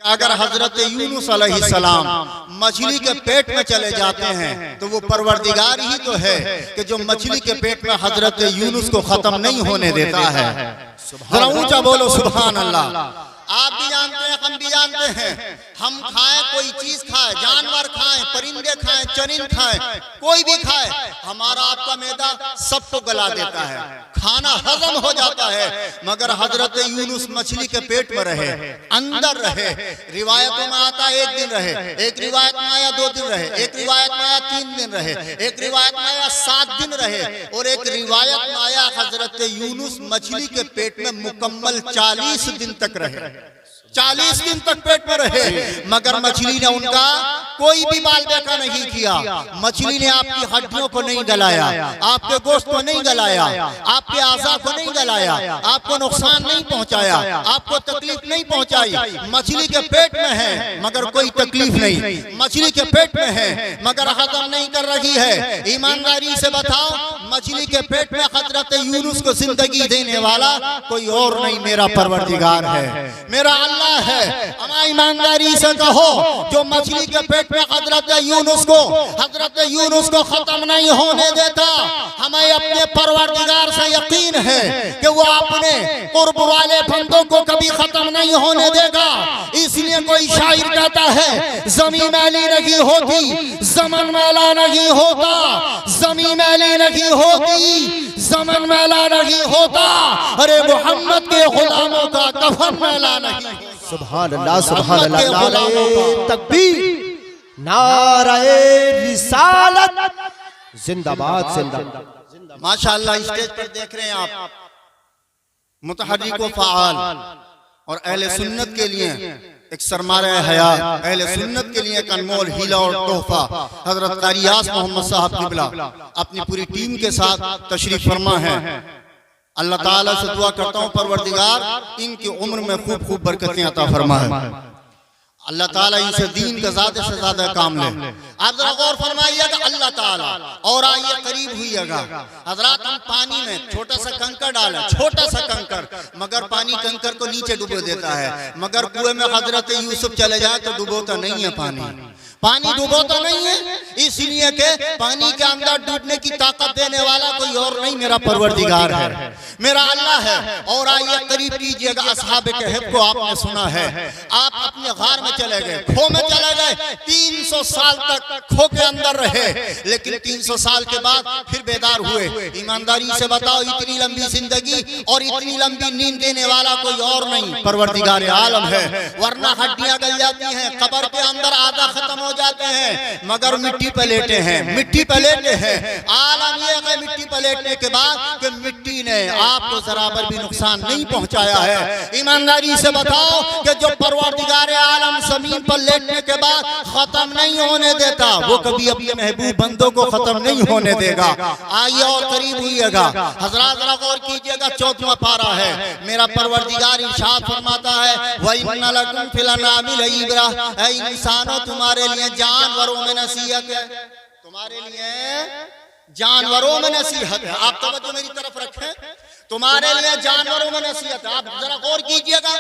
अगर हजरत यूनुस अलैहिस्सलाम मछली के पेट में चले जाते हैं तो वो परवरदिगार ही तो है कि जो मछली के पेट में हजरत यूनुस को खत्म नहीं होने देता है। जरा ऊंचा बोलो सुभान अल्लाह। आप भी जानते हैं, हम भी जानते हैं, हम खाएं कोई चीज खाएं, जानवर खाएं, परिंदे खाएं, चरिंद खाएं, कोई भी खाए, हमारा आपका मैदा सबको गला देता है, खाना हजम हो जाता है। मगर हजरत यूनुस मछली के पेट में रहे, अंदर रहे। रिवायतों में आता है 1 दिन रहे, एक रिवायत में आया 2 दिन रहे, एक रिवायत में आया 3 दिन रहे, एक रिवायत में आया 7 दिन रहे, और एक रिवायत में आया हजरत यूनुस मछली के पेट में मुकम्मल 40 दिन तक रहे। 40 दिन तक पेट में रहे, मगर मछली ने उनका कोई भी बाल बेका नहीं किया। मछली ने आपकी हड्डियों को नहीं गलाया, आपके गोश्त को नहीं गलाया, आपके आज़ा को नहीं गलाया, आपको नुकसान नहीं पहुंचाया, आपको तकलीफ नहीं पहुंचाई। मछली के पेट में है मगर कोई तकलीफ नहीं, मछली के पेट में है मगर हजम नहीं कर रही है। ईमानदारी से बताओ, मछली के पेट में हजरत यूनुस को जिंदगी देने वाला कोई और नहीं, मेरा परवरदिगार है, मेरा अल्लाह है। हमारा ईमानदारी से कहो, जो मछली के पेट में हजरत यूनुस को खत्म नहीं होने देता, हमें अपने परवरदिगार से यकीन है कि वो अपने कुर्ब वाले बंदों को कभी खत्म नहीं होने देगा। इसलिए कोई शायर कहता है, ज़मीन मैली नहीं होती, ज़मन मैला नहीं होता, ज़मीन मैली नहीं होती, ज़मन मैला नहीं होता, अरे मोहम्मद के गुलामों का कफन मैला नहीं। सुभान अल्लाह, सुभान अल्लाह, नारे तकबीर, नारे रिसालत, जिंदाबाद जिंदाबाद। माशाअल्लाह, स्टेज पर देख रहे हैं आप मुतहर्रिक व फ़आल और अहले सुन्नत के लिए एक सरमाया हयात, अहले सुन्नत के लिए एक अनमोल हीला और तोहफा हजरत कारी यास मोहम्मद साहब क़िबला अपनी पूरी टीम के साथ तशरीफ फरमा है। अल्लाह ताला से दुआ करता हूँ परवरदिगार इनकी उम्र में खूब खूब बरकतें अता फरमाए। अल्लाह ताला इनसे दीन का ज़्यादा से ज़्यादा काम ले। आप जरा गौर फरमाइएगा, अल्लाह ताला और आइए करीब हुइएगा। हजरात, हम पानी में छोटा सा कंकर डालें, छोटा सा कंकर, मगर पानी कंकर को नीचे डुबो देता है, मगर कुएं में हजरत यूसुफ चले जाए तो डुबोता नहीं है पानी डूबोता नहीं है, इसलिए कि पानी के अंदर डूबने की ताकत देने वाला कोई और नहीं, मेरा परवरदिगार है, मेरा अल्लाह है। और आइए करीब कीजिएगा। असहाब कहफ को आपने सुना है, आप अपने गार में चले गए, खो में चले गए, 300 साल तक खो के अंदर रहे, लेकिन 300 साल के बाद फिर बेदार हुए। ईमानदारी से बताओ, इतनी लंबी जिंदगी और इतनी लंबी नींद देने वाला कोई और नहीं, परवरदिगार आलम है। वरना हड्डियां गल जाती हैं, कब्र के अंदर आधा खत्म हो जाते हैं, मगर मिट्टी पे लेटे हैं, मिट्टी पे लेटे हैं। आलम ये है मिट्टी पे लेटने के बाद कि मिट्टी ने आपको जरा पर भी नुकसान नहीं पहुंचाया है। ईमानदारी से बताओ कि जो परवरदिगार आलम जमीन पर लेटने के बाद खत्म नहीं होने देता, वो कभी अपने महबूब बंदों को खत्म नहीं होने देगा। आइए और करीब हुइएगा। हजरात जरा गौर कीजिएगा, 14वां पारा है। मेरा परवरदिगार इरशाद फरमाता है, व इन्ना लकुम फिल अनामी लइब्रा, ऐ इंसानों तुम्हारे लिए जानवरों में नसीहत है, तुम्हारे लिए जानवरों में नसीहत है। आप तवज्जो मेरी तरफ रखें, तुम्हारे लिए जानवरों में नसीहत है। आप जरा गौर कीजिएगा,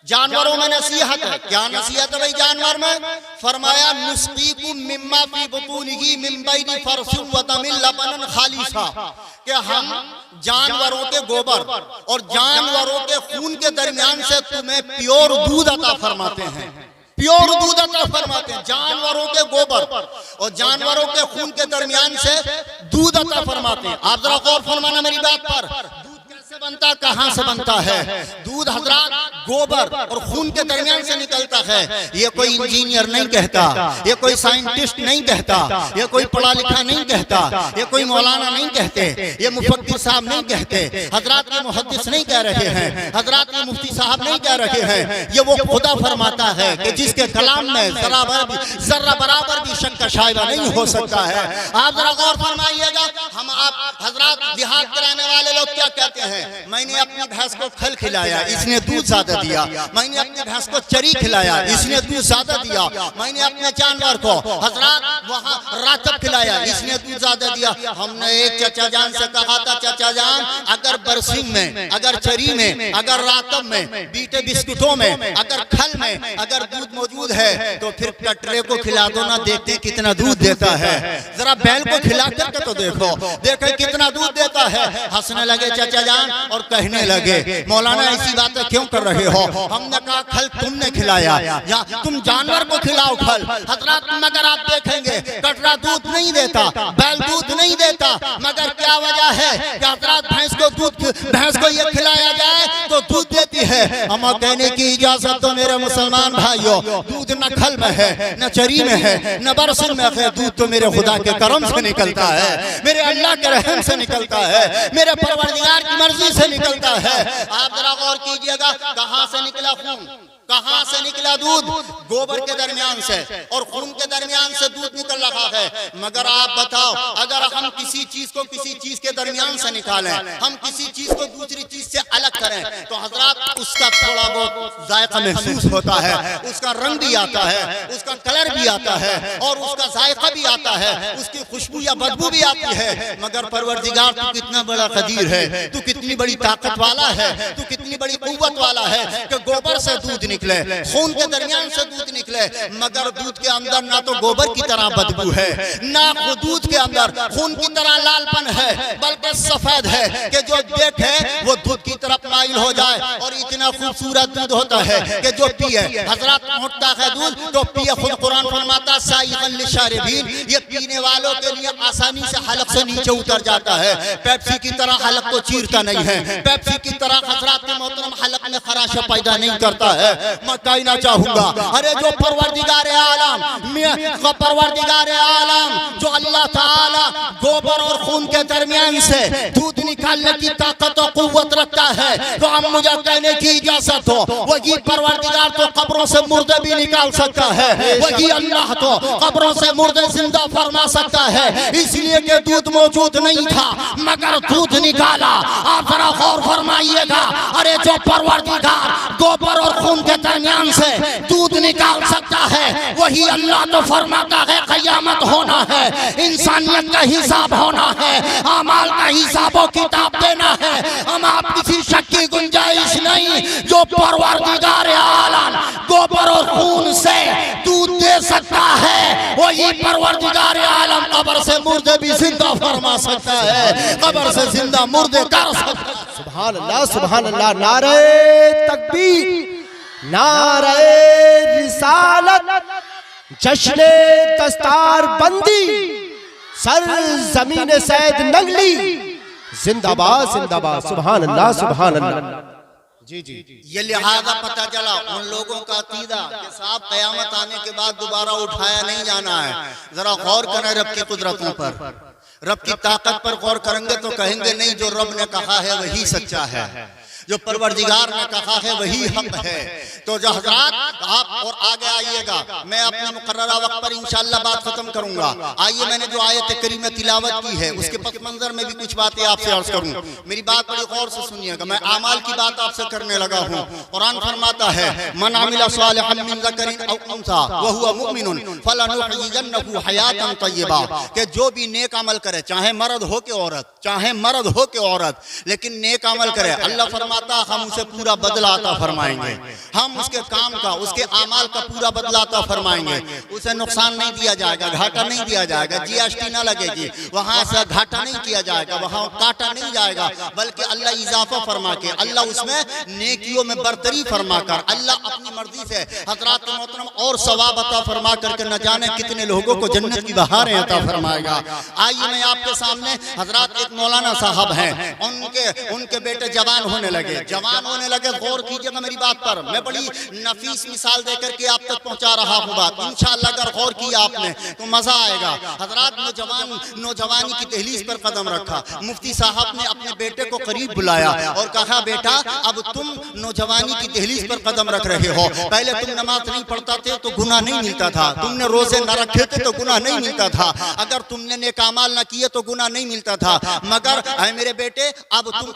जानवरों में नसीहत है। क्या नसीहत है भाई जानवर में? फरमाया, नुस्कीकुम मिम्मा फी बुतूनिही मिन बैनि फरसिन व दमिन लबनन खालिसा, कि हम जानवरों के गोबर और जानवरों के खून के दरमियान से तुम्हें प्योर दूध अता फरमाते हैं, प्योर दूध अता फरमाते हैं। जानवरों के गोबर और जानवरों के खून के दरमियान से दूध अता फरमाते हैं। आप जरा गौर फरमाना मेरी बात पर। दूध कैसे बनता, कहां से बनता है? दूध हजरात गोबर और खून के दरमियान से निकलता है। ये कोई इंजीनियर नहीं कहता, ये कोई साइंटिस्ट नहीं कहता, ये कोई पढ़ा लिखा नहीं कहता, ये कोई मौलाना नहीं कहते, ये मुफक्किर साहब नहीं कहते, हजरात ये मुहद्दिस नहीं कह रहे हैं, हजरात ये मुफ्ती साहब नहीं कह रहे हैं। ये वो खुदा फरमाता है कि जिसके कलाम में जर्रा बराबर भी शक का शायबा नहीं हो सकता है। आप जरा गौर फरमाइएगा। हम आप हजरात जिहाद कराने वाले लोग क्या कहते हैं, मैंने अपनी भैंस को खल खिलाया, इसने दूध ज्यादा दिया, मैंने अपनी भैंस को चरी खिलाया, इसने दूध ज्यादा दिया, मैंने अपने जानवर को हजरात वहाँ रातब खिलाया, इसने दूध ज्यादा दिया। हमने एक चाचा जान से कहा था, चाचा जान अगर बरसिंग में, अगर चरी में, अगर रातब में, बीटे बिस्कुटों में, अगर खल में अगर दूध मौजूद है तो फिर कटरे को खिला दो ना, देखते कितना दूध देता है। जरा बैल को खिला करके तो देखो, देखे कितना दूध देता है। हंसने लगे चाचा जान और कहने लगे, मौलाना ऐसी बातें क्यों कर रहे हो? हमने कहा खल तुमने खिलाया, या तुम जानवर को खिलाओ खल। हजरात मगर आप देखेंगे कटरा दूध नहीं देता, बैल दूध नहीं देता, मगर क्या वजह है कि हजरात भैंस को ये खिलाया जाए तो दूध देती है। हम कहने की इजाजत तो मेरे मुसलमान भाइयों, दूध न खल में है, न चरी में है, न बरसिन में है, दूध तो मेरे खुदा के करम से निकलता है, मेरे अल्लाह के रहम से निकलता है, मेरे परवरदिगार की मर्जी से निकलता है। आप जरा गौर कीजिएगा, कहां से निकला खून, कहां से निकला दूध? गोबर के दरमियान से और खून के दरमियान से दूध निकल रहा है। मगर आप बताओ, अगर हम किसी चीज को किसी चीज के दरमियान से निकालें, हम किसी चीज को दूसरी चीज से अलग करें तो हजरात उसका थोड़ा बहुत जायका महसूस होता है, उसका रंग भी आता है, उसका कलर भी आता है और उसका जायका भी आता है, उसकी खुशबू या बदबू भी आती है। मगर परवरदिगार तू कितना बड़ा कदीर है, तू कितनी बड़ी ताकत वाला है, तू कितनी बड़ी कुव्वत वाला है कि गोबर से दूध निकले, खून के दरमियान से दूध निकले, मगर दूध के अंदर ना तो गोबर की तरह बदबू है, ना दूध के अंदर खून की तरह लालपन है, बल्कि सफेद है कि जो देखे वो दूध की तरफ माइल हो जाए। और इतना खूबसूरत दूध होता है कि जो पिए, हजरत उठता है दूध तो पिए। खुद कुरान फरमाता साइगन लिशारिबीन, ये पीने वालों के लिए आसानी से हलक से नीचे उतर जाता है, पेप्सी की तरह हलक को चीरता नहीं है, पेप्सी की तरह हजरत मोहतरम हलक में खराश पैदा नहीं करता है। मैं कहना चाहूंगा, अरे जो परवरदिगार आलम, परवरदिगार आलम जो अल्लाह ताला गोबर और खून के दरमियान से दूध निकालने की ताकत और कुव्वत रखता है, तो अब मुझे कहने की इजाजत हो, वही परवरदिगार तो कब्रों से मुर्दे भी निकाल सकता है, वही अल्लाह तो कब्रों से मुर्दे जिंदा फरमा सकता है। इसलिए कि दूध मौजूद नहीं था मगर दूध निकाला। आप जरा गौर फरमाइएगा, अरे जो परवरदिगार गोबर और खून के दरमियान से दूध निकाल सकता है, वही अल्लाह तो फरमाता है क़यामत होना है, इंसानियत का हिसाब होना है, अमाल का हिसाब और किताब देना है। हम आप किसी शक की गुंजाइश नहीं, जो परवरदिगार आलम गोबर और खून से दूध दे सकता है, वही परवरदिगार आलम कब्र से मुर्दे भी जिंदा फरमा सकता है, कब्र से जिंदा मुर्दे कर सकता है। सुभान अल्लाह, सुभान अल्लाह। नारे तकबीर, नारे रिसालत, जश्ने दस्तार बंदी, सर जमीन सैद नगली, जिंदाबाद जिंदाबाद। सुभान अल्लाह, सुभान अल्लाह। जी जी, ये लिहाजा पता चला उन लोगों का अकीदा कि साहब कयामत आने के बाद दोबारा उठाया नहीं जाना है। जरा गौर करें रब की कुदरतों पर, रब की ताकत पर गौर करेंगे तो कहेंगे नहीं, जो रब ने कहा है वही सच्चा है, जो परवरदिगार ने कहा है वही हक है। तो जो हजरात आप और आगे आइएगा, मैं अपने मुकर्ररा वक्त पर इंशाअल्लाह बात खत्म करूंगा। आइए, मैंने जो आयत करीम तिलावत की है उसके पस मंजर में भी कुछ बातें आपसे अर्ज करूं। मेरी बात बड़ी गौर से सुनिएगा, मैं आमाल की बात आपसे करने लगा हूं। कुरान फरमाता है मन आमिला सालिहन मिन ज़करिन औ उन्सा व हुवा मुमिनुन फलनुहयियन्नहु हयातन तय्यबा, कि जो भी नेक अमल करे, चाहे मर्द हो के औरत, चाहे मर्द हो के औरत, लेकिन नेक अमल करे, अल्लाह फरमाता हम उसे पूरा बदला अता फरमाएंगे, हम उसके काम का, उसके आमाल का पूरा बदला अता फरमाएंगे। उसे नुकसान नहीं दिया जाएगा, घाटा नहीं दिया जाएगा, जीएसटी ना लगेगी, वहां से घाटा नहीं किया जाएगा, वहां काटा नहीं जाएगा, बल्कि अल्लाह इजाफा फरमा के, अल्लाह उसमें नेकियों में बरतरी फरमा कर, अल्लाह अपनी मर्जी से हजरात मोहतरम और सवाब अता फरमा करके न जाने कितने लोगों को जन्नत की बहारें अता फरमाएगा। आइए, मैं आपके सामने हजरात एक मौलाना साहब हैं, उनके बेटे जवान होने लगे, जवान होने लगे। गौर कीजिएगा मेरी बात पर, मैं बड़ी नफीस मिसाल देकर के आप तक पहुंचा रहा हूं बात। इंशाअल्लाह अगर गौर किया आपने तो मजा आएगा। हजरात नौजवानी की दहलीज पर कदम रखा, मुफ्ती साहब ने अपने बेटे को करीब बुलाया और कहा बेटा अब तुम नौजवानी की दहलीज पर कदम रख रहे हो, पहले तुम नमाज नहीं पढ़ता थे तो गुनाह नहीं मिलता था, तुमने रोजे न रखे थे तो गुनाह नहीं मिलता था, अगर तुमने नेक अमाल न किए तो गुनाह नहीं मिलता था, मगर ऐ मेरे बेटे अब तुम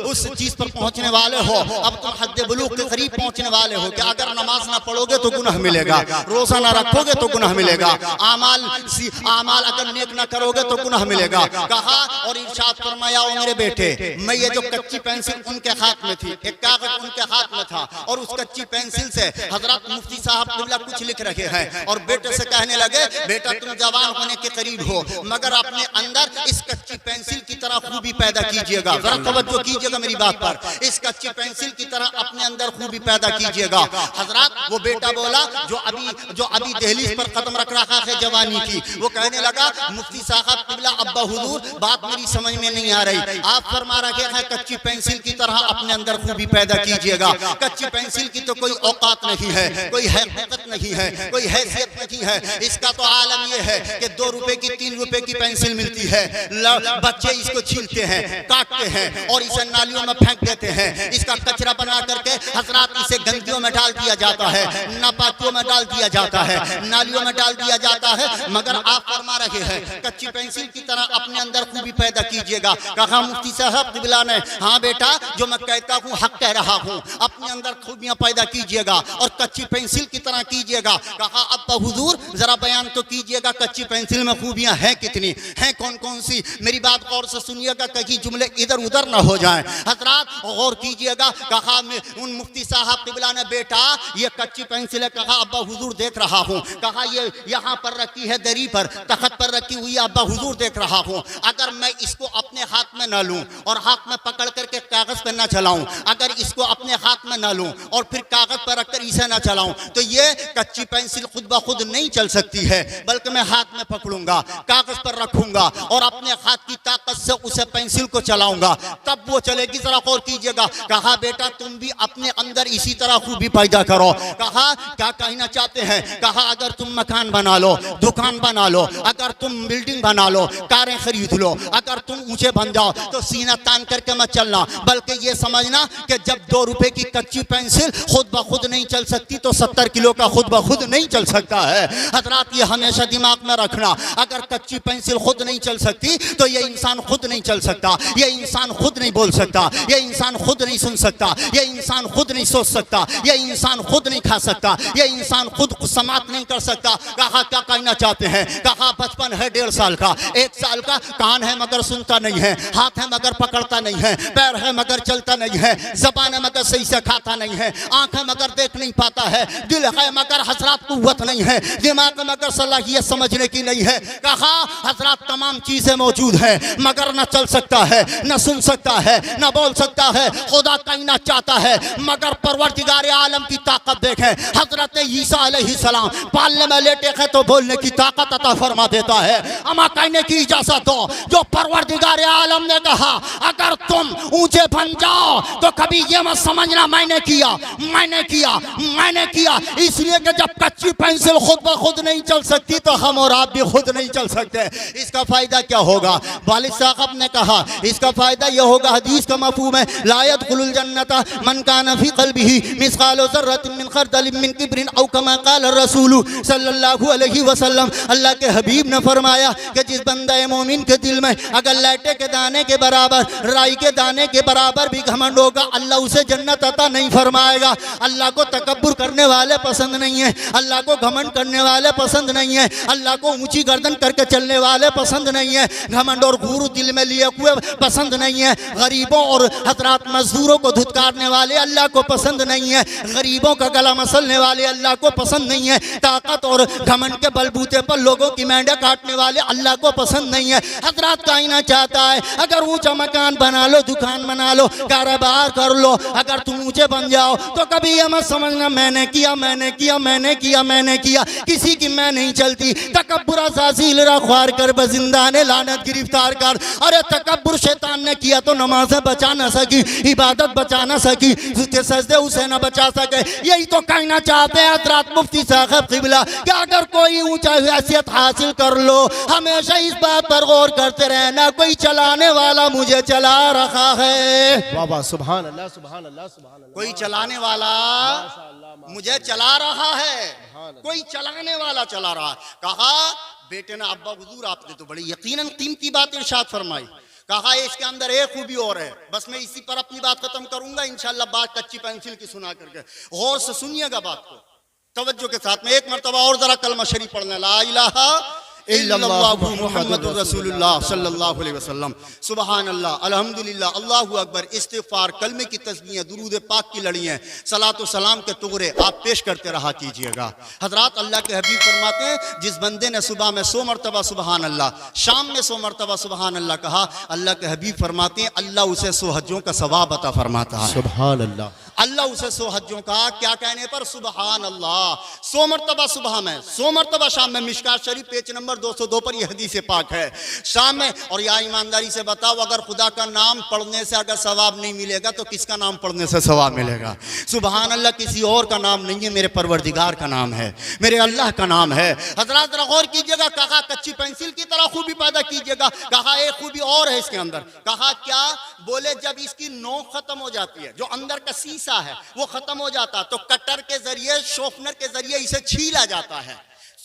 उस चीज पर पहुंचने वाले हो, अब तुम हद बुलूग के करीब पहुंचने वाले हो कि अगर नमाज ना पढ़ोगे तो गुनाह मिलेगा, रोजा ना रखोगे तो गुनाह मिलेगा, आमाल अगर नेक ना करोगे तो गुनाह मिलेगा। कहा और इरशाद फरमाया ओ मेरे बेटे, मैं ये जो कच्ची पेंसिल उनके हाथ में थी, एक कागज उनके हाथ में था और उस कच्ची पेंसिल से हजरत मुफ्ती साहब किबला कुछ लिख रहे हैं और बेटे से कहने लगे बेटा तुम जवान होने के करीब हो, मगर अपने अंदर इस कच्ची पेंसिल की तरह खूबी पैदा कीजिएगा। जरा तवज्जो कीजिएगा मेरी बात पर, इस कच्ची पेंसिल की तरह अपने अंदर खूबी पैदा कीजिएगा। हजरत वो बेटा बोला जो अभी दहलीज पर कदम रख रहा है जवानी की, वो कहने लगा मुफ्ती साहब किबला अब्बा हुजूर बात मेरी समझ में नहीं आ रही, आप फरमा रहे हैं कच्ची पेंसिल की तरह अपने अंदर खूबी पैदा कीजिएगा। कच्ची पेंसिल की तो कोई औकात नहीं है, कोई हैसियत नहीं है, कोई हैसियत नहीं है, इसका तो आलम यह है कि 2 रुपए की 3 रुपए की पेंसिल मिलती है, बच्चे इसको छीलते हैं, काटते हैं और इसे नालियों में फेंक देते हैं, इसका कचरा बना करके हजरात इसे गंदियों में डाल दिया जाता है, नापाकियों में डाल दिया जाता है, नालियों में डाल दिया जाता है। मगर आप फरमा रहे हैं कच्ची पेंसिल की तरह अपने अंदर खूबी पैदा कीजिएगा। कहा मुफ्ती साहब किबला ने, हाँ बेटा जो मैं कहता हूँ हक कह रहा हूँ, अपने अंदर खूबियां पैदा कीजिएगा और कच्ची पेंसिल की तरह कीजिएगा। कहा अब्बा हुजूर जरा बयान तो कीजिएगा कच्ची पेंसिल में खूबियां हैं कितनी हैं, कौन कौन सी, मेरी बात गौर से सुनिएगा कहीं जुमले इधर उधर ना हो जाएं। हजरात गौर कीजिएगा। कहा उन मुफ्ती साहब किबला ने बेटा ये कच्ची पेंसिल है, कहा अब्बा हुजूर देख रहा हूँ, कहा ये यहाँ पर रखी है दरी पर, तख्त पर रखी हुई अब्बा हुजूर देख रहा हूँ, अगर मैं इसको अपने हाथ में ना लूं और हाथ में पकड़ करके कागज पर ना चलाऊं, अगर इसको अपने हाथ में ना लूं और फिर कागज पर रखकर इसे ना चलाऊं तो ये कच्ची पेंसिल खुद ब खुद नहीं चल सकती है, बल्कि मैं हाथ में पकड़ूंगा, कागज पर रखूंगा और अपने हाथ की ताकत से उसे पेंसिल को चलाऊंगा, तब वो चलेगी। जरा गौर कीजिएगा। कहा बेटा तुम भी अपने अंदर इसी तरह खूबी पैदा करो। कहा क्या कहना चाहते हैं? कहा अगर तुम मकान बना लो, दुकान बना लो, अगर तुम बिल्डिंग बना लो, कारें खरीद लो, अगर तुम ऊंचे बन जाओ तो सीना तान करके मत चलना, बल्कि ये समझना कि जब 2 रुपए की कच्ची पेंसिल खुद ब खुद नहीं चल सकती तो 70 किलो का खुद ब खुद नहीं चल सकता है। हजरात ये हमेशा दिमाग में रखना, अगर कच्ची पेंसिल खुद नहीं चल सकती तो ये इंसान खुद नहीं चल सकता, ये इंसान खुद नहीं बोल सकता, ये इंसान खुद नहीं सुन सकता, ये इंसान खुद नहीं सोच सकता, ये इंसान खुद नहीं खा सकता, ये इंसान खुद समाप्त नहीं कर सकता। कहा क्या कहना चाहते हैं? कहा बचपन है 1.5 साल का, 1 साल का, कान है मगर सुनता नहीं है, हाथ है मगर पकड़ता नहीं है, पैर है मगर चलता नहीं है, ज़बान है मगर सही से खाता नहीं है, आंख है मगर देख नहीं पाता है, दिल है मगर हजरात कुव्वत नहीं है, दिमाग में मगर सलाहियत समझने की नहीं है। कहा हजरात तमाम चीजें मौजूद है मगर न चल सकता है, न सुन सकता है, न बोल सकता है। खुदा कहना चाहता है मगर परवरदिगार आलम की ताकत देखें। हजरत ईसा अलैहिस्सलाम पालने में लेटे हैं तो बोलने की ताकत अता फरमा देता है। अमा कहने की इजाजत दो, जो परवरदिगार आलम ने कहा अगर तुम ऊंचे बन जाओ तो कभी ये मत समझना मैंने किया, मैंने किया, मैंने किया, इसलिए कि जब कच्ची पेंसिल खुद ब खुद नहीं चल सकती तो हम और आप भी खुद नहीं चल सकते। इसका फायदा क्या होगा? वालिद साहब ने कहा इसका फायदा यह होगा, हदीस का मफहूम है ला यदखुलुल जन्नता मन कान फी क़ल्बिही मिस्क़ालु ज़र्रतिन मिन ख़र्दलिन मिन किब्रिन औ कमा क़ाल रसूलु सल्लल्लाहु अलैहि वसल्लम। अल्लाह के हबीब ने फरमाया कि जिस बंदा मोमिन के दिल में अगर लैटे के दाने के बराबर, राई के दाने के बराबर भी घमंड होगा, अल्लाह उसे जन्नत अता नहीं फरमाएगा। अल्लाह को तकब्बुर करने वाले पसंद नहीं है, अल्लाह को घमंड करने वाले पसंद नहीं है, अल्लाह को ऊंची गर्दन करके चलने वाले पसंद नहीं है, घमंड और गुरु दिल में लिए हुए पसंद नहीं है, गरीबों और हजरात मजदूरों को धुतकारने वाले अल्लाह को पसंद नहीं है, गरीबों का गला मसलने वाले अल्लाह को पसंद नहीं है, ताकत और घमंड के बलबूते पर लोगों की मेंढे काटने वाले अल्लाह को पसंद नहीं है। हजरात कहना चाहता है अगर ऊंचा मकान बना लो, दुकान बना लो, कारोबार कर लो, अगर तुम ऊंचे बन जाओ तो कभी ये मत समझना मैंने किया, मैंने किया, मैंने किया, मैंने किया, किसी की मैं नहीं चलती। तकब्बुर सासील रखवार कर बजिंदाने लानत गिरफ्तार कर। अरे तकब्बुर शैतान ने किया तो नमाज़ें बचा ना सकी, इबादत बचा ना सकी, उसके सजदे उसे ना बचा सके। यही तो कहना चाहते हैं हज़रत मुफ्ती साहब क़िबला कि अगर कोई ऊंचा हैसियत हासिल कर लो, हमेशा इस बात पर गौर करते रहना कोई चलाने वाला मुझे चला रहा है। वाह वाह, सुभान अल्लाह, सुभान अल्लाह, सुभान अल्लाह। कोई चलाने वाला मुझे चला रहा है, कोई चलाने वाला चला रहा है। कहा बेटे ने अब्बा हुजूर आपने तो बड़ी यकीनन कीमती बात इरशाद फरमाई। कहा इसके अंदर एक खूबी और है, बस मैं इसी पर अपनी बात खत्म करूंगा इंशाल्लाह, बात कच्ची पेंसिल की सुना करके। गौर से सुनिएगा बात को, तवज्जो के साथ में। एक मर्तबा और जरा कलमा शरीफ पढ़ना, ला इलाहा इल्लल्लाहु मुहम्मदुर रसूलुल्लाह सल्लल्लाहु अलैहि वसल्लम, सुबहान अल्लाह, अल्हम्दुलिल्लाह, अल्लाहु अकबर, इस्तिगफार, कलमे की तस्बीहें, दुरूद पाक की लड़ियां, सलात व सलाम के टुकड़े आप पेश करते रहा कीजिएगा। हजरात, अल्लाह के हबीब फरमाते हैं जिस बंदे ने सुबह में 100 मरतबा सुबहान अल्लाह, शाम में 100 मरतबा सुबहान अल्लाह कहा, अल्लाह के हबीब फरमाते हैं अल्लाह उसे 100 हज्जों का सवाब अता फरमाता है। सुभान अल्लाह। अल्लाह उसे 100 हज्जों का क्या कहने पर सुबहान अल्लाह, 100 मरतबा सुबह में, 100 मरतबा शाम में। मिशकात शरीफ पेज नंबर 202 पर यह हदीस पाक है। शाम में, और या ईमानदारी से बताओ, अगर खुदा का नाम पढ़ने से अगर सवाब नहीं मिलेगा तो किसका नाम पढ़ने से सवाब मिलेगा? सुबहान अल्लाह किसी और का नाम नहीं है, मेरे परवरदिगार का नाम है, मेरे अल्लाह का नाम है। हजरात जरा गौर कीजिएगा, कहा कच्ची पेंसिल की तरह खूबी पैदा कीजिएगा। कहा एक खूबी और है इसके अंदर। कहा क्या? बोले जब इसकी नोक खत्म हो जाती है, जो अंदर का शीशा है वो खत्म हो जाता है, तो कटर के जरिए, शोफनर के जरिए इसे छीला जाता है,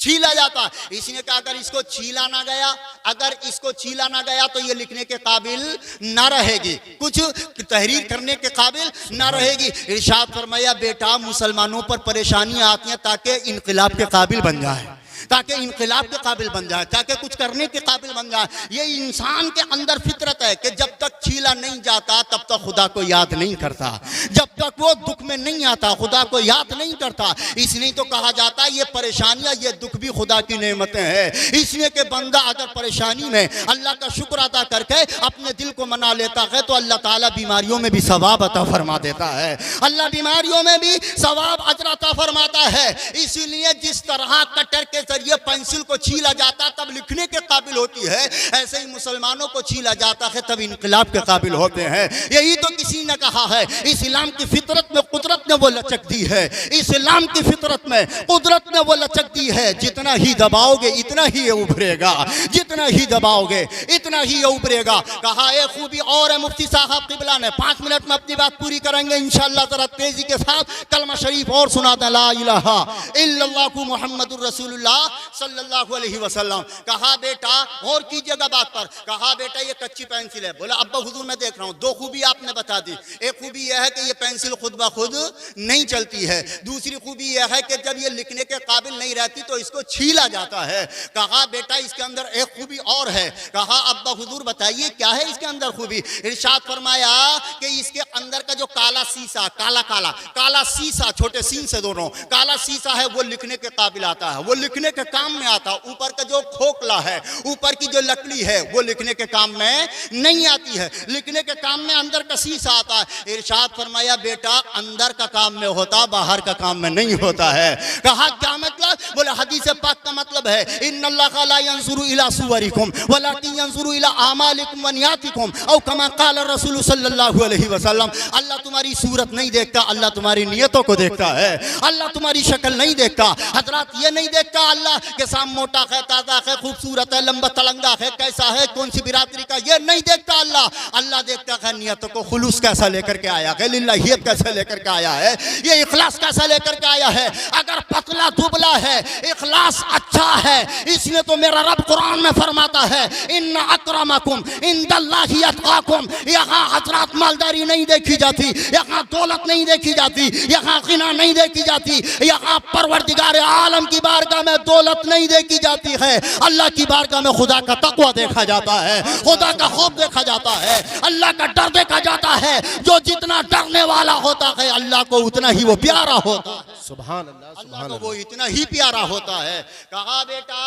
छीला जाता है। इसने कहा अगर इसको छीला ना गया, अगर इसको छीला ना गया तो ये लिखने के काबिल ना रहेगी, कुछ तहरीर करने के काबिल ना रहेगी। इरशाद फरमाया बेटा मुसलमानों पर परेशानियां आती हैं ताकि इनकलाब के काबिल बन जाए, ताकि इनकलाब के काबिल बन जाए, ताकि कुछ करने के काबिल बन जाए। ये इंसान के अंदर फितरत है कि जब तक छीला नहीं जाता तब तक खुदा को याद नहीं करता, जब तक वो दुख में नहीं आता खुदा को याद नहीं करता। इसलिए तो कहा जाता है ये परेशानियां, ये दुख भी खुदा की नेमतें हैं। इसलिए कि बंदा अगर परेशानी में अल्लाह का शुक्र अदा करके अपने दिल को मना लेता है तो अल्लाह ताला बीमारियों में भी सवाब अता फरमा देता है, अल्लाह बीमारियों में भी सवाब अजर अता फरमाता है। इसीलिए जिस तरह कटर के जरिए पेंसिल को छीला जाता तब लिखने के काबिल होती है, ऐसे ही मुसलमानों को छीला जाता है तब इनकलाब के काबिल होते हैं। यही तो किसी ने कहा है, इस्लाम की फितरत में कुदरत ने वो लचक दी है, इस्लाम की फितरत में कुदरत ने वो लचक दी है, जितना ही दबाओगे इतना ही ये उभरेगा, जितना ही दबाओगे इतना ही ये उभरेगा। कहा एक खूबी और है मुफ्ती साहब किबला ने, 5 मिनट में अपनी बात पूरी करेंगे इंशाअल्लाह। जरा तेजी के साथ कलमा शरीफ और सुनाते, ला इलाहा इल्लल्लाहु मुहम्मदुर रसूलुल्लाह सल्लल्लाहु अलैहि वसल्लम। कहा बेटा और कीजिएगा बात पर। कहा बेटा ये कच्ची पेंसिल है। बोला अब्बा हुजूर मैं देख रहा हूं। 2 खूबी आपने बता दी। एक खूबी यह है कि ये पेंसिल खुद ब खुद नहीं चलती है, दूसरी खूबी यह है कि जब ये लिखने के काबिल नहीं रहती तो इसको छीला जाता है। कहा बेटा इसके अंदर एक खूबी और है। कहा अब्बा हुजूर बताइए क्या है इसके अंदर खूबी? इरशाद फरमाया कि इसके अंदर का जो काला शीशा, काला काला काला शीशा, छोटे सीन से दोनों काला शीशा है, वो लिखने के काबिल आता है, वो लिखने के काम में आता। ऊपर का जो खोखला है, ऊपर की जो लकड़ी है वो लिखने के काम में नहीं आती है, लिखने के काम में अंदर का शीशा आता है। इरशाद फरमाया बेटा अंदर का काम में होता, बाहर का काम में नहीं होता है। कहा क्या मतलब? बोले हदीस पाक का मतलब है इन्नल्लाह ला यंजुरु इला सुवरिकुम वलाकिन यंजुरु इला आमालिकुम व नियातिकुम औ कमा क़ाल रसूल सल्लल्लाहु अलैहि वसल्लम। अल्लाह तुम्हारी सूरत नहीं देखता, अल्लाह तुम्हारी नियतों को देखता है। अल्लाह तुम्हारी शक्ल नहीं देखता। हजरत ये नहीं देखता अल्लाह के साम मोटा है, ताजा है, खूबसूरत है, लंबा तलंगा है, कैसा है, कौन सी बिरादरी का, ये नहीं देखता अल्लाह। अल्लाह देखता है नियतों को, खुलूस कैसा लेकर के आया है, लिल्लाहियत कैसे लेकर के आया है, ये इखलास कैसा लेकर के आया है। अगर पतला दुबला है, इखलास अच्छा है, इसलिए तो मेरा रब कुरान में फरमाता है इन्ना अकरमकुम इंदल्लाहि अतकाकुम। यहाँ हजरत मालदारी नहीं देखी जाती, यहाँ दौलत नहीं देखी जाती, यहाँ गिना नहीं देखी जाती, यहाँ परवरदिगार आलम की बारगाह में दौलत नहीं देखी जाती है, अल्लाह की बारगाह में खुदा का तकवा देखा जाता है, खुदा का खौफ देखा जाता है, अल्लाह का डर देखा जाता है। जो जितना डरने वाला होता है अल्लाह को उतना ही वो प्यारा होता है। सुभान अल्लाह, अल्लाह को वो इतना ही प्यारा होता है। कहा बेटा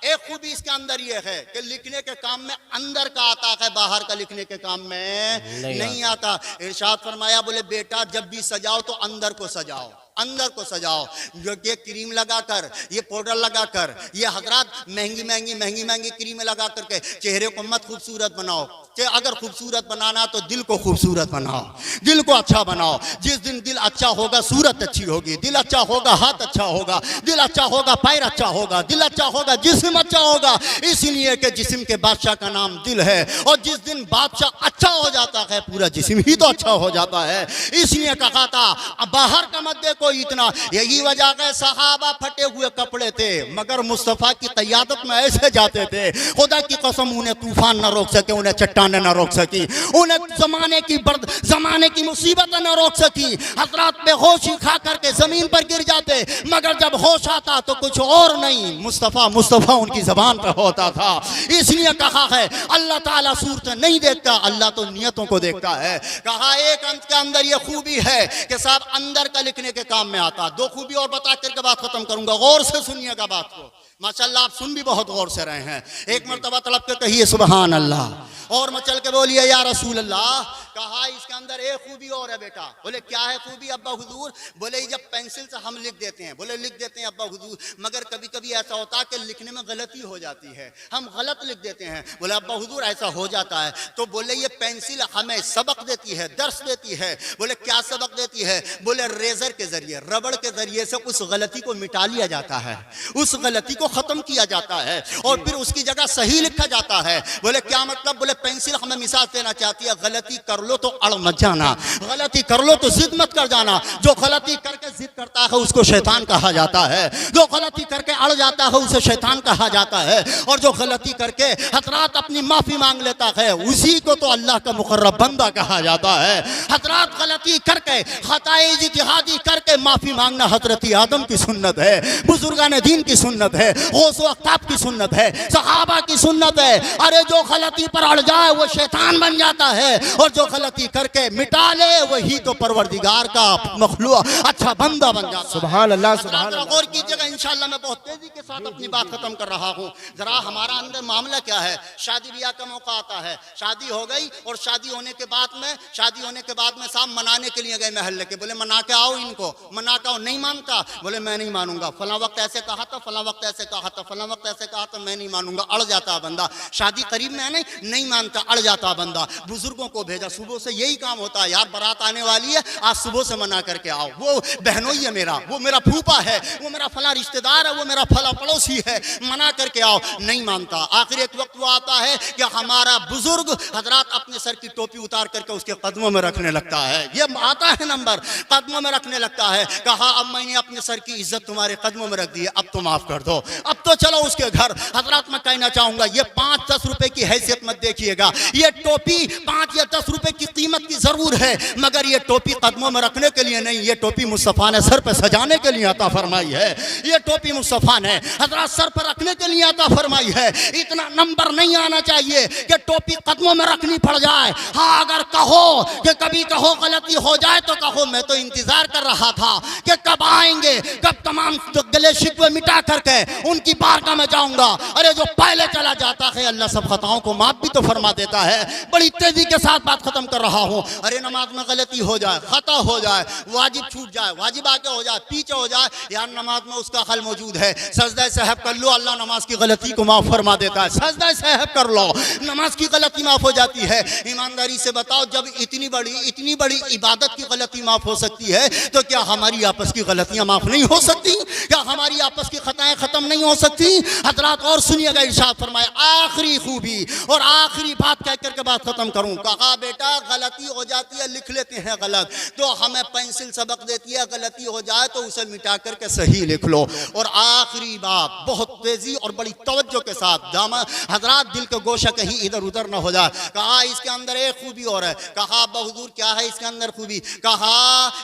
एक खूबी इसके अंदर ये है कि लिखने के काम में अंदर का आता है, बाहर का लिखने के काम में नहीं आता। इरशाद फरमाया बोले बेटा जब भी सजाओ तो अंदर को सजाओ, अंदर को सजाओ। जो ये क्रीम लगाकर, ये पाउडर लगाकर, ये हजरात महंगी महंगी क्रीम लगा करके चेहरे को मत खूबसूरत बनाओ, कि अगर खूबसूरत बनाना तो दिल को खूबसूरत बनाओ, दिल को अच्छा बनाओ। जिस दिन दिल अच्छा होगा सूरत अच्छी होगी, दिल अच्छा होगा हाथ अच्छा होगा, दिल अच्छा होगा पैर अच्छा होगा, दिल अच्छा होगा जिस्म अच्छा होगा। इसलिए कि जिस्म के बादशाह का नाम दिल है, और जिस दिन बादशाह अच्छा हो जाता है पूरा जिस्म ही तो अच्छा हो जाता है। इसलिए कहा था बाहर का मत देखो इतना। यही वजह है सहाबा फटे हुए कपड़े थे मगर मुस्तफ़ा की क़यादत में ऐसे जाते थे, खुदा की कसम उन्हें तूफान न रोक सके, उन्हें चट्टानें न रोक सकी, उन्हें जमाने की मुसीबतें न रोक सकी। हजरात बेहोशी खा करके जमीन पर गिर जाते, मगर जब होश आता तो कुछ और नहीं, मुस्तफ़ा उनकी जबान पर होता था। इसलिए कहा है अल्लाह ताला सूरत नहीं देखता, अल्लाह तो नियतों को देखता है। कहा एक अंत के अंदर ये खूबी है कि साहब अंदर का लिखने के काम में आता। दो खूबी और बता करके बात खत्म करूंगा, गौर से सुनिएगा बात को। माशाल्लाह आप सुन भी बहुत गौर से रहे हैं। एक मर्तबा तड़प के कहिए सुबहान अल्लाह, और मचल के बोलिए या रसूल अल्लाह। कहा इसके अंदर एक खूबी और है बेटा। बोले क्या है खूबी अब्बा हुजूर? बोले जब पेंसिल से हम लिख देते हैं, बोले लिख देते हैं अब्बा हुजूर, मगर कभी कभी ऐसा होता है कि लिखने में गलती हो जाती है, हम गलत लिख देते हैं। बोले अब्बा हुजूर ऐसा हो जाता है। तो बोले ये पेंसिल हमें सबक देती है, दर्स देती है। बोले क्या सबक देती है? बोले रेजर के जरिए, रबड़ के जरिए से उस गलती को मिटा लिया जाता है, उस गलती को खत्म किया जाता है और फिर उसकी जगह सही लिखा जाता है। बोले क्या मतलब? बोले पेंसिल हमें मिसाल देना चाहती है, गलती कर लो तो अड़ मत जाना, गलती कर लो तो जिद मत कर जाना। जो गलती करके जिद करता है उसको शैतान कहा जाता है, जो गलती करके अड़ जाता है उसे शैतान कहा जाता है, और जो गलती करके हजरात अपनी माफी मांग लेता है उसी को तो अल्लाह का मुकर्रब बंदा कहा जाता है। हजरात गलती करके खताए इज्तिहादी करके माफी मांगना हजरत आदम की सुन्नत है, बुजुर्गान दीन की सुन्नत है, गौस व अख्ताब की सुन्नत है, सहाबा की सुन्नत है। अरे जो गलती पर अड़ जाए वो शैतान बन जाता है, और जो गलती करके मिटा ले वही तो परवरदिगार का मखलूक अच्छा बंदा बन जाता है। सुभान अल्लाह, सुभान अल्लाह। गौर कीजिएगा, इंशाअल्लाह मैं बहुत तेजी के साथ अपनी बात खत्म कर रहा हूँ। जरा हमारा अंदर मामला क्या है, शादी ब्याह का मौका आता है, शादी हो गई और शादी होने के बाद में साहब मनाने के लिए गए महल्ले के। बोले मना के आओ इनको, मना के आओ। नहीं मानता, बोले मैं नहीं मानूंगा, फला वक्त ऐसे कहा था, फला वक्त ऐसे कहा था, फला वक्त ऐसे कहा था, मैं नहीं मानूंगा। अड़ जाता बंदा, शादी करीब में है नहीं मानता, अड़ जाता बंदा। बुजुर्गों को भेजा, सुबह से यही काम होता है, यार बारात आने वाली है, आज सुबह से मना करके आओ। वो बहनोई है मेरा, वो मेरा फूफा है, वो मेरा फला रिश्तेदार है, वो मेरा फला पड़ोसी है, मना करके आओ। नहीं मानता। आखिर एक वक्त वो आता है कि हमारा बुजुर्ग हजरात अपने सर की टोपी उतार करके उसके कदमों में रखने लगता है। ये आता है नंबर, कदमों में रखने लगता है। कहा अब मैंने अपने सर की इज्जत तुम्हारे कदमों में रख दी है, अब तो माफ कर दो, अब तो चलो उसके घर। हजरात मैं कहना चाहूंगा ये 5-10 रुपए की हैसियत मत देखिएगा, ये टोपी 5 या 10 रुपए की कीमत की जरूर है, मगर ये टोपी कदमों में रखने के लिए नहीं, ये टोपी मुस्तफा ने सर पर सजाने के लिए अता फरमाई है। ये टोपी मुस्तफा ने हजरात सर पर रखने के लिए अता फरमाई है। इतना नंबर नहीं आना चाहिए कि टोपी कदमों में रखनी पड़ जाए। हाँ अगर कहो कि कभी कहो गलती हो जाए तो कहो मैं तो इंतजार कर रहा था कि कब आएंगे, कब तमाम गले शिकवे मिटा करके उनकी बारगाह में जाऊंगा। अरे जो पहले चला जाता है अल्लाह सब खताओं को माफ भी तो फरमा देता है। बड़ी तेजी के साथ बात खत्म कर रहा हूँ। अरे नमाज में गलती हो जाए, खता हो जाए, वाजिब छूट जाए, वाजिब आगे हो जाए, पीछे हो जाए, यार नमाज में उसका हल मौजूद है। सजदा सहब कर लो, अल्लाह नमाज की गलती को माफ फरमा देता है। सजदा सहब कर लो, नमाज की गलती माफ हो जाती है। ईमानदारी से बताओ जब इतनी बड़ी इबादत की गलती माफ हो सकती है तो क्या हमारी आपस की गलतियां माफ नहीं हो सकती? क्या हमारी आपस की खताएं खत्म नहीं हो सकती? हजरात और सुनिएगा, इरशाद फरमाए आखिरी खूबी और आखिरी बात कह करके बात खत्म करूं। कहा बेटा गलती हो जाती है, लिख लेते हैं गलत, तो हमें पेंसिल सबक देती है, गलती हो जाए तो उसे मिटा करके सही लिख लो। और आखिरी बात बहुत तेजी और बड़ी तवज्जो के साथ दामा हजरात दिल के गोशा कहीं इधर उधर न हो जाए। कहा इसके अंदर एक खूबी और है। कहा बहुदूर क्या है इसके अंदर खूबी? कहा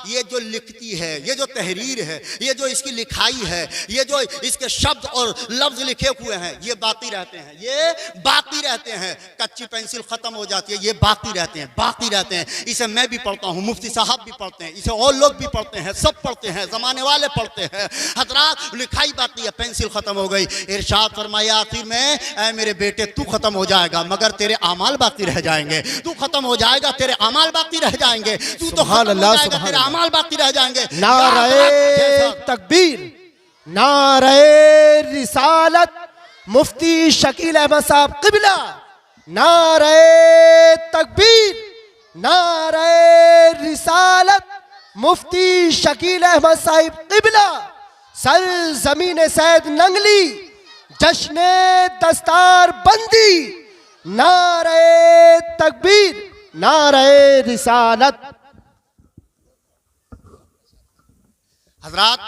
ये जो लिखती है, ये जो तहरीर है, ये जो इसकी लिखाई है, ये जो इसके शब्द और लफ्ज लिखे हुए हैं ये बाकी रहते हैं, ये बाकी रहते हैं। कच्ची पेंसिल खत्म हो जाती है, ये बाकी रहते हैं, बाकी रहते हैं। इसे मैं भी पढ़ता हूँ, मुफ्ती साहब भी पढ़ते हैं, इसे और लोग भी पढ़ते हैं, सब पढ़ते हैं, जमाने वाले पढ़ते हैं। हजरात लिखाई बाकी है, पेंसिल खत्म हो गई। इरशाद फरमाया आखिर में ऐ मेरे बेटे तू खत्म हो जाएगा मगर तेरे अमाल बाकी रह जाएंगे। तू खत्म हो जाएगा, तेरे अमाल बाकी रह जाएंगे। तू तो खत्म हो जाएगा, तेरे अमाल बाकी रह जाएंगे। नारे तकबीर, नारे रिसालत, मुफ्ती शकील अहमद साहब क़िबला नारे तकबीर, नारे रिसालत, मुफ्ती शकील अहमद साहिब क़िबला, सर जमीन सैद नंगली, जश्न दस्तार बंदी, नारे तकबीर, नारे रिसालत। हजरात,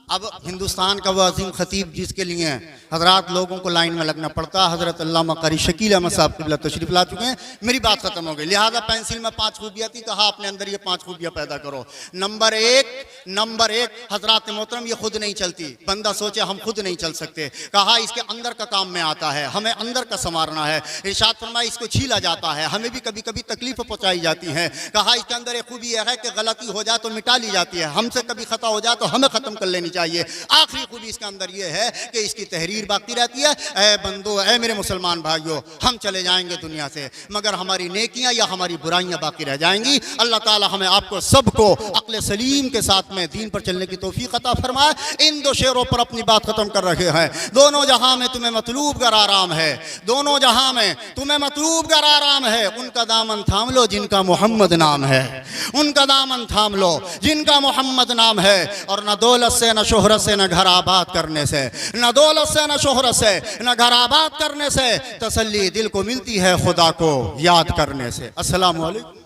अब हिंदुस्तान का वो अजीम खतीब जिसके लिए हजरात लोगों को लाइन में लगना पड़ता है, हजरत अल्लामा कारी शकील अहमद साहब क़िबला तशरीफ ला चुके हैं। मेरी बात खत्म हो गई, लिहाजा पेंसिल में 5 खूबियाँ थी, कहा अपने अंदर ये 5 खूबियाँ पैदा करो। नंबर एक हजरात मोहतरम, ये खुद नहीं चलती। बंदा सोचे हम खुद नहीं चल सकते, कहा इसके अंदर का काम में आता है, हमें अंदर का संवारना है। इरशाद फरमाया इसको छीला जाता है, हमें भी कभी कभी तकलीफ पहुंचाई जाती है। कहा इसके अंदर एक खूबी यह है कि गलती हो जाए तो मिटा ली जाती है, हमसे कभी खता हो जाए तो हमें खत्म कर लेनी चाहिए। आखिरी खूबी इसके अंदर यह है कि इसकी तहरीर बाकी रहती है। ऐ बंदो, ऐ मेरे मुसलमान भाइयों, हम चले जाएंगे दुनिया से, मगर हमारी नेकियां या हमारी बुराइयां बाकी रह जाएंगी। अल्लाह ताला हमें आपको सबको अक्ल सलीम के साथ में दीन पर चलने की तौफीक अता फरमाए। इन 2 शेरों पर अपनी बात खत्म कर रहे हैं। दोनों जहां में तुम्हें मतलूब गर आराम है, दोनों जहां में तुम्हें मतलूब गर आराम है। उनका दामन थाम लो जिनका मोहम्मद नाम है, उनका दामन थाम लो जिनका मोहम्मद नाम है। और न दौलत से, न शोहरत से, न घर आबाद करने से, न दौलत से, न शोहरत से, न घर आबाद करने से तसल्ली दिल को मिलती है खुदा को याद करने से। अस्सलाम वालेकुम।